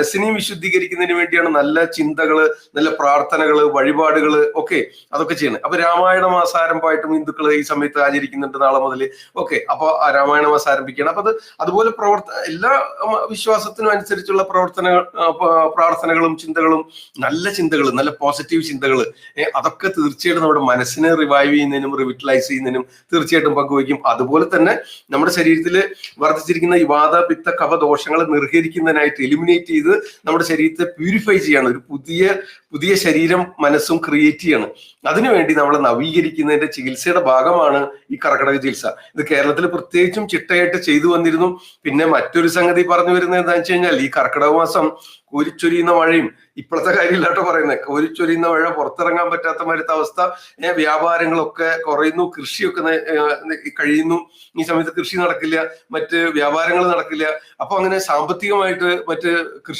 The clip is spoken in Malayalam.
മനസ്സിനെയും വിശുദ്ധീകരിക്കുന്നതിന് വേണ്ടിയാണ് നല്ല ചിന്തകള്, നല്ല പ്രാർത്ഥനകള്, വഴിപാടുകള് ഒക്കെ അതൊക്കെ ചെയ്യുന്നത്. അപ്പൊ രാമായണ മാസാരംഭമായിട്ടും ഹിന്ദുക്കൾ ഈ സമയത്ത് ആചരിക്കുന്നുണ്ട് നാളെ മുതൽ. ഓക്കെ, അപ്പൊ ആ രാമായണ മാസം ആരംഭിക്കണം. അപ്പൊ അതുപോലെ എല്ലാ വിശ്വാസത്തിനും അനുസരിച്ചുള്ള പ്രാർത്ഥനകളും ചിന്തകളും, നല്ല ചിന്തകൾ, നല്ല പോസിറ്റീവ് ചിന്തകൾ, അതൊക്കെ തീർച്ചയായിട്ടും നമ്മുടെ മനസ്സിനെ റിവൈവ് ചെയ്യുന്നതിനും റിവിറ്റലൈസ് ചെയ്യുന്നതിനും തീർച്ചയായിട്ടും പങ്കുവയ്ക്കും. അതുപോലെ തന്നെ നമ്മുടെ ശരീരത്തിൽ വർദ്ധിച്ചിരിക്കുന്ന ഈ വാത പിത്ത കഫ ദോഷങ്ങളെ നിർഹരിക്കുന്നതിനായിട്ട് എലിമിനേറ്റ് ചെയ്ത് നമ്മുടെ ശരീരത്തെ പ്യൂരിഫൈ ചെയ്യാണ്. ഒരു പുതിയ ശരീരം മനസ്സും ക്രിയേറ്റ് ചെയ്യാണ്. അതിനുവേണ്ടി നമ്മളെ നവീകരിക്കുന്നതിന്റെ ചികിത്സയുടെ ഭാഗമാണ് ഈ കർക്കിടക ചികിത്സ. ഇത് കേരളത്തിൽ പ്രത്യേകിച്ചും ചിട്ടയായിട്ട് ചെയ്തു വന്നിരുന്നു. പിന്നെ മറ്റൊരു സംഗതി പറഞ്ഞു വരുന്നത് എന്താണെന്ന് വെച്ച് കഴിഞ്ഞാൽ, ഈ കർക്കിടക മാസം കോരിച്ചൊരിയുന്ന മഴയും, ഇപ്പോഴത്തെ കാര്യമില്ലാട്ടോ പറയുന്നത്, കോരിച്ചൊരിയുന്ന മഴ, പുറത്തിറങ്ങാൻ പറ്റാത്ത മാതിരത്തെ അവസ്ഥ, വ്യാപാരങ്ങളൊക്കെ കുറയുന്നു, കൃഷിയൊക്കെ കഴിയുന്നു. ഈ സമയത്ത് കൃഷി നടക്കില്ല, മറ്റ് വ്യാപാരങ്ങൾ നടക്കില്ല. അപ്പൊ അങ്ങനെ സാമ്പത്തികമായിട്ട് മറ്റ് കൃഷി